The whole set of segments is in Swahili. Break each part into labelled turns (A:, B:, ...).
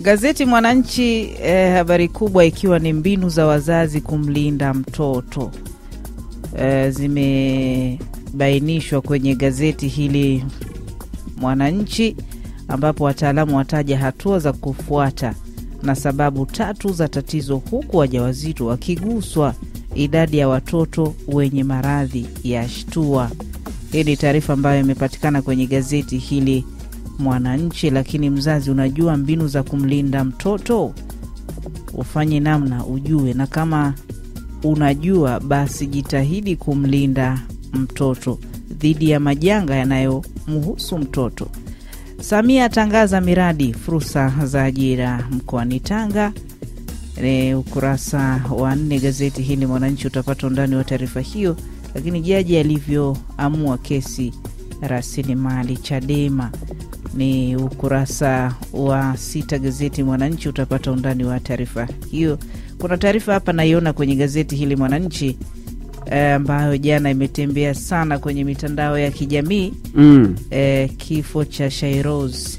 A: Gazeti Mwananchi, habari kubwa ikiwa ni mbinu za wazazi kumlinda mtoto. Zimebainishwa kwenye gazeti hili Mwananchi, ambapo wataalamu wataja hatua za kufuata na sababu 3 za tatizo, huku wajawazito wakiguswa. Idadi ya watoto wenye maradhi ya shtua. Hii ni taarifa ambayo imepatikana kwenye gazeti hili Mwananchi. Lakini mzazi, unajua mbinu za kumlinda mtoto? Ufanye namna ujue, na kama unajua basi jitahidi kumlinda mtoto dhidi ya majanga yanayomhusu mtoto. Samia atangaza miradi fursa za ajira mkoani Tanga. Ukurasa wa 4 gazeti hili Mwananchi utapata undani wa taarifa hiyo. Lakini jaji alivyoamua kesi rasilimali Chadema, ni ukurasa wa 6 gazeti Mwananchi utapata undani wa taarifa hiyo. Kuna taarifa hapa naiona kwenye gazeti hili Mwananchi ambayo jana imetembea sana kwenye mitandao ya kijamii. Kifo cha Shairoz,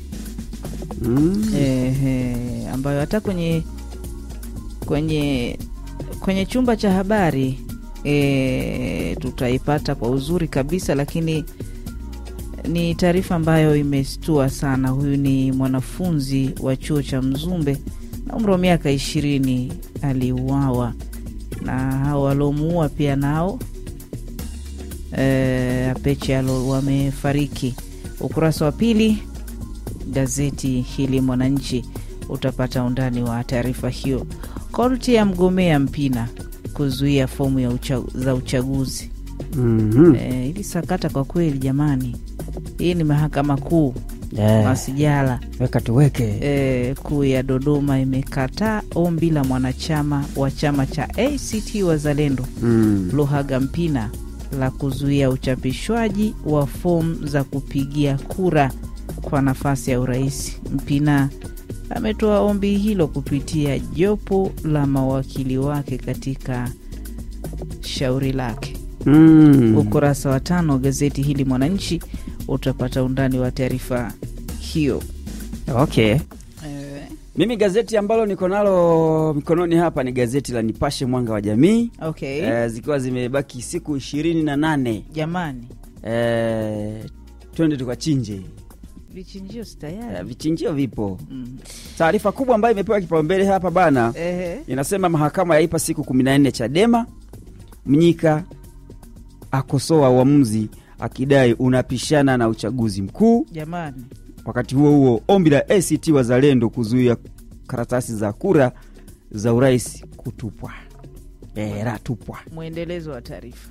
A: ambayo hata kwenye chumba cha habari tutaipata kwa uzuri kabisa. Lakini ni taarifa ambayo imestua sana. Huyu ni mwanafunzi wa chuo cha Mzumbe na umri wa miaka 20, aliuawa na hao waliomuua pia nao Apeche wamefariki. Ukurasa wa 2 gazeti hili Mwananchi utapata undani wa taarifa hiyo. Korti ya mgomea Mpina kuzuia fomu za uchaguzi. Ili sakata kwa kweli jamani. Hii ni mahakama kuu masijala
B: weka tuweke.
A: Kuu ya Dodoma imekataa ombi la mwanachama wa chama cha ACT Wazalendo Luhaga Mpina la kuzuia uchapishwaji wa fomu za kupigia kura kwa nafasi ya urais. Mpina ametoa ombi hilo kupitia jopo la mawakili wake katika shauri lake. Ukurasa wa 5 gazeti hili Mwananchi utapata undani wa taarifa hiyo.
B: Okay. Mimi gazeti ambalo niko nalo mikononi hapa ni gazeti la Nipashe Mwanga wa Jamii.
A: Okay.
B: Zikiwa zimebaki siku 28.
A: Jamani.
B: Twende tukachinje.
A: Vichinjio tayari.
B: Vichinjio vipo. Taarifa kubwa ambayo imepewa kipaumbele hapa bana. Inasema mahakama yaipa siku 14 Chadema. Mnyika akosoa uamuzi akidai unapishana na uchaguzi mkuu.
A: Jamani.
B: Wakati huo ombi la ACT Wazalendo kuzuia karatasi za kura za urais kutupwa. Ratupwa. Muendelezo
A: wa taarifa.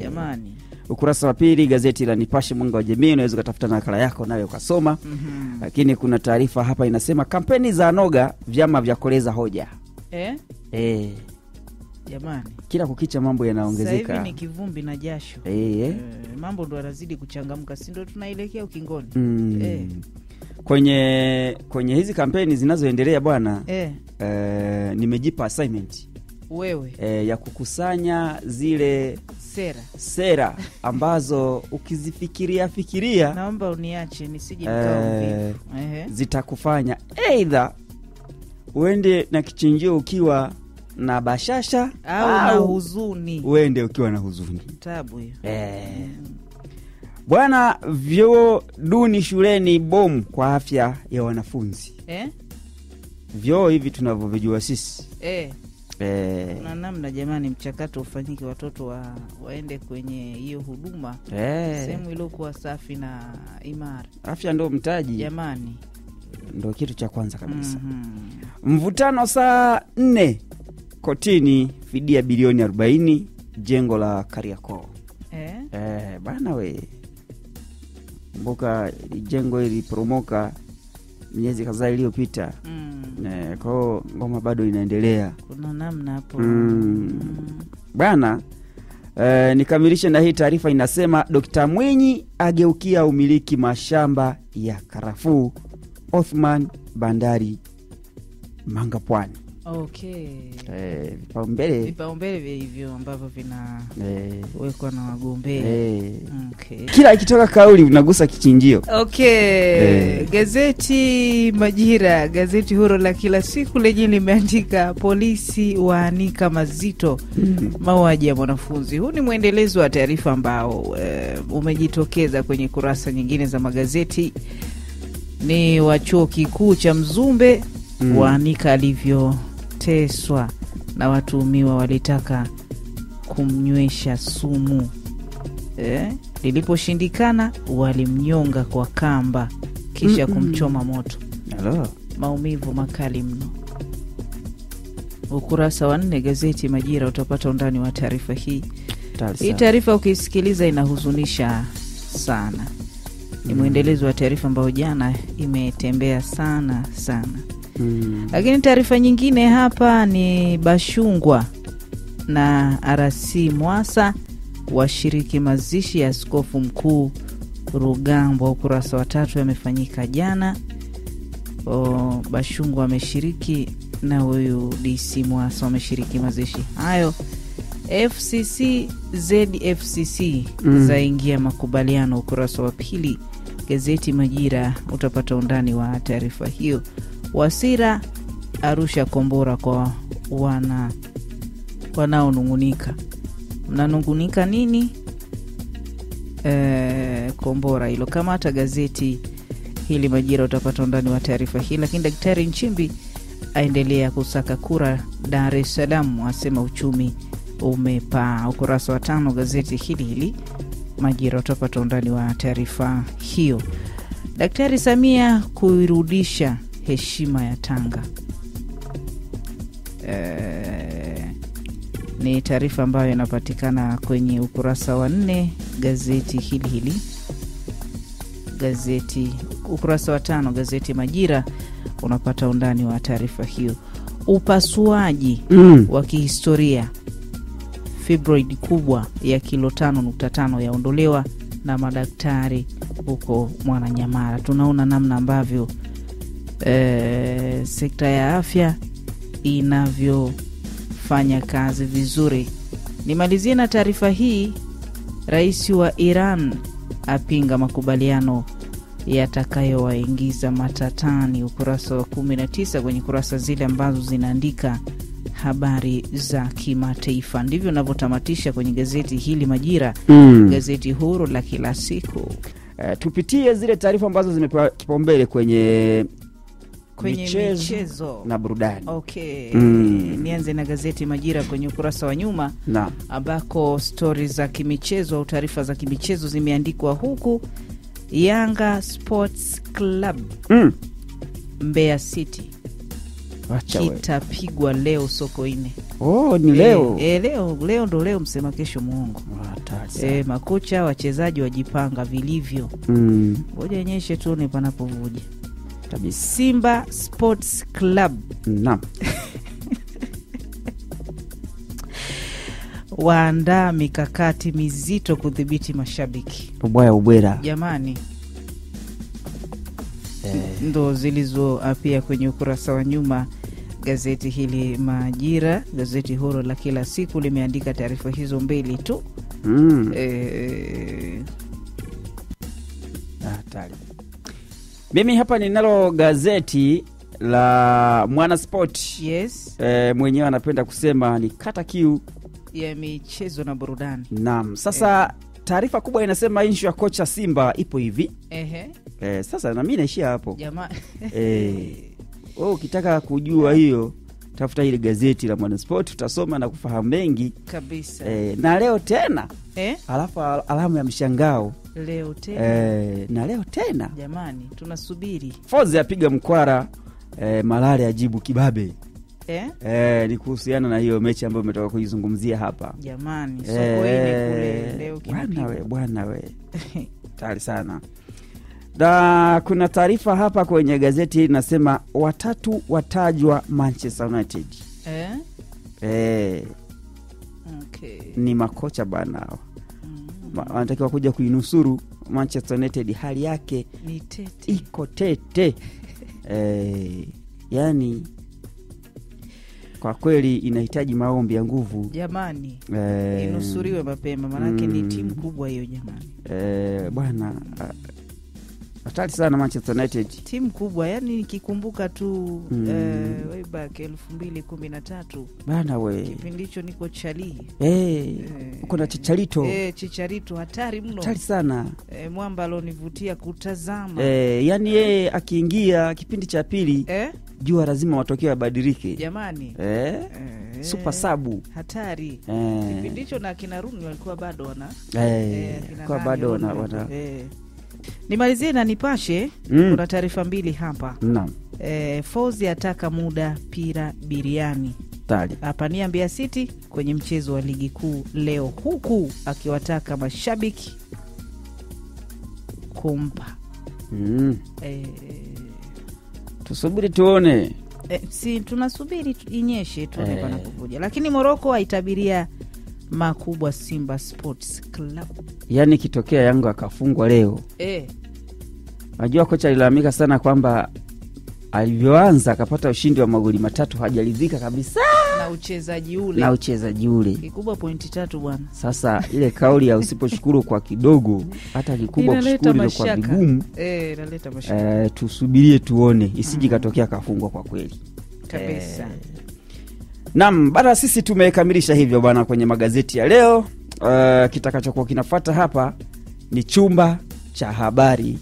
A: Jamani.
B: Ukurasa wa 2 gazeti la Nipashe Mwanga wa Jamii, unaweza kutafuta nakala yako nayo ukasoma. Lakini kuna taarifa hapa inasema kampeni za noga, vyama vya koleza hoja.
A: Jamani.
B: Kila kukicha mambo yanaongezeka.
A: Sasa hivi ni kivumbi na jasho. Mambo ndo yanazidi kuchangamka, si ndio tunaelekea ukingoni.
B: Kwenye hizi kampeni zinazoendelea bwana, nimejipa assignment
A: wewe
B: ya kukusanya zile sera ambazo ukizifikiria
A: naomba uniache nisije nikao
B: zitakufanya either uende na kichinjio ukiwa na bashasha
A: au na huzuni.
B: Uende ukiwa na huzuni.
A: Tabu hiyo.
B: Bwana, vyoo duni shuleni bomu kwa afya ya wanafunzi. Vyoo hivi tunavyojua sisi.
A: Kuna namna jamani, mchakato ufanyike, watoto waende kwenye hiyo huduma. Sehemu iliyokuwa safi na imara.
B: Afya ndo mtaji.
A: Jamani.
B: Ndo kitu cha kwanza kabisa. Mvutano saa 4 kotini, fidia bilioni 40 jengo la Kariakoo. Bana we. Mboka jengo hili promoka miezi kadhaa iliyopita. Kwa ngoma bado inaendelea.
A: Kuna namna hapo.
B: Bana, nikamilishe na hii taarifa inasema Dr. Mwinyi ageukia umiliki mashamba ya karafuu Othman bandari Manga Pwani.
A: Okay.
B: Vipaumbele
A: hivyo ambavyo vinawekwa na wagombea. Okay.
B: Kila ikitoka kauli unagusa kichinjio.
A: Okay. Gazeti Majira, gazeti huru la kila siku, lenye limeandika polisi waanika mazito mauaji ya mwanafunzi. Huu ni mwendelezo wa taarifa ambao umejitokeza kwenye kurasa nyingine za magazeti. Ni wa chuo kikuu cha Mzumbe waanika alivyoteswa na watuhumiwa walitaka kumnywesha sumu. Liliposhindikana walimnyonga kwa kamba kisha kumchoma moto. Maumivu makali mno. Ukurasa wa 4 gazeti Majira utapata undani wa taarifa hii. Hii taarifa ukisikiliza inahuzunisha sana. Ni mwendelezo wa taarifa ambayo jana imetembea sana. Lakini taarifa nyingine hapa ni Bashungwa na RC Mwasa washiriki mazishi ya askofu mkuu Rugambwa. Ukurasa wa 3 yamefanyika jana. Bashungwa ameshiriki na huyu DC Mwasa wameshiriki mazishi hayo. FCC ZFCC zaingia makubaliano. Ukurasa wa 2 gazeti Majira utapata undani wa taarifa hiyo. Wasira arusha kombora kwa wanaonungunika. Mnanungunika nini? Kombora hilo. Kama hata gazeti hili Majira utapata undani wa taarifa hii. Lakini Daktari Nchimbi aendelea kusaka kura Dar es Salaam, asema uchumi umepaa. Ukurasa wa 5 gazeti hili Majira utapata undani wa taarifa hiyo. Daktari Samia kuirudisha heshima ya Tanga. Ni taarifa ambayo inapatikana kwenye ukurasa wa 4 gazeti hili. Gazeti ukurasa wa 5 gazeti Majira unapata undani wa taarifa hiyo. Upasuaji wa kihistoria, fibroid kubwa ya kilo 5.5 yaondolewa na madaktari huko Mwananyamala. Tunaona namna ambavyo sekta ya afya inavyofanya kazi vizuri. Nimalizie na taarifa hii. Rais wa Iran apinga makubaliano yatakayowaingiza matatani. Ukurasa wa 19 kwenye kurasa zile ambazo zinaandika habari za kimataifa. Ndivyo ninavyotamatisha kwenye gazeti hili Majira, gazeti huru la kila siku.
B: Tupitie zile taarifa ambazo zimepewa kipaumbele kwenye
A: michezo
B: na burudani.
A: Okay. Nianze na gazeti Majira kwenye ukurasa wa nyuma ambako stories za kimichezo au taarifa za kimichezo zimeandikwa huku. Yanga Sports Club Mbeya City kitapigwa leo Sokoine.
B: Ni leo.
A: Leo ndo leo, msema kesho muongo. Makocha wachezaji wajipanga vilivyo. Ngoja nyeshe tuone panapovuja. Simba Sports Club waandaa mikakati mizito kudhibiti mashabiki.
B: Ubwera.
A: Jamani. Ndo zilizoapia kwenye ukurasa wa nyuma gazeti hili Majira. Gazeti huru la kila siku limeandika taarifa hizo mbili tu.
B: Mimi hapa ninalo gazeti la Mwana Sport.
A: Yes.
B: Mwenyewe anapenda kusema ni kata kiu
A: ya michezo na burudani.
B: Naam. Sasa taarifa kubwa inasema issue ya kocha Simba ipo hivi. Sasa na mimi naishia hapo.
A: Jamaa.
B: Ukitaka kujua hiyo, tafuta ile gazeti la Mwana Sport, utasoma na kufahamu mengi
A: kabisa.
B: Na leo tena alafu alamu ya mshangao
A: leo tena.
B: Na leo tena
A: jamani, tunasubiri.
B: Foze apiga mkwara, Malale ajibu kibabe. Ni kuhusiana na hiyo mechi ambayo umetoka kuizungumzia hapa.
A: Jamani, Sokoine kule leo
B: kinapigwa. Bwana we. Tayari sana. Da, kuna taarifa hapa kwenye gazeti inasema watatu watajwa Manchester United.
A: Okay.
B: Ni makocha bana. Wanatakiwa kuja kuinusuru Manchester United, hali yake
A: ni tete.
B: Iko tete. Yani Kwa kweli inahitaji maombi ya nguvu
A: jamani. Inusuriwe mapema manake ni timu kubwa hiyo jamani.
B: Bwana hatari sana Manchester United.
A: Timu kubwa, yani nikikumbuka tu way back 2013.
B: Bana we.
A: Kipindi hicho niko Chali.
B: Uko na Chicharito.
A: Chicharito hatari mno.
B: Hatari sana.
A: Mwamba alonivutia kutazama.
B: Yani yeye akiingia kipindi cha pili, jua lazima matokeo yabadilike.
A: Jamani.
B: Super sabu.
A: Hatari. Kipindi hicho na kina Rooney walikuwa bado
B: kwa bado wana.
A: Nimalizie na Nipashe. Kuna taarifa mbili hapa.
B: Naam.
A: Fauzi ataka muda pira biriani.
B: Tali.
A: Hapa ni Mbeya City kwenye mchezo wa ligi kuu leo, huku akiwataka mashabiki kumpa.
B: Tusubiri tuone.
A: Si tunasubiri inyeshe tuone panapokuja. Lakini Morocco haitabiria makubwa Simba Sports Club.
B: Yani kitokea Yanga akafungwa leo. Najua kocha alilalamika sana kwamba alivyoanza akapata ushindi wa magoli 3 hajaridhika kabisa na uchezaji ule.
A: Kikubwa pointi 3 bwana.
B: Sasa ile kauli ya usiposhukuru kwa kidogo hata kikubwa kushukuru kwa vigumu.
A: Inaleta mashaka.
B: Tusubirie tuone isije katokea kafungwa kwa kweli.
A: Kabisa.
B: Naam, bana sisi tumekamilisha hivyo bwana kwenye magazeti ya leo. Kitakachokuwa kinafuata hapa ni chumba cha habari.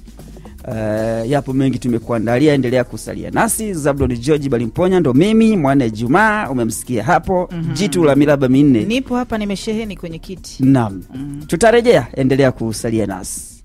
B: Yapo mengi tumekuandalia, endelea kusalia nasi. Zablon George Balimponya ndo mimi, Mwana Juma umemsikia hapo. Jitu la miraba minne.
A: Nipo hapa nimesheheni kwenye kiti.
B: Naam. Tutarejea, endelea kusalia nasi.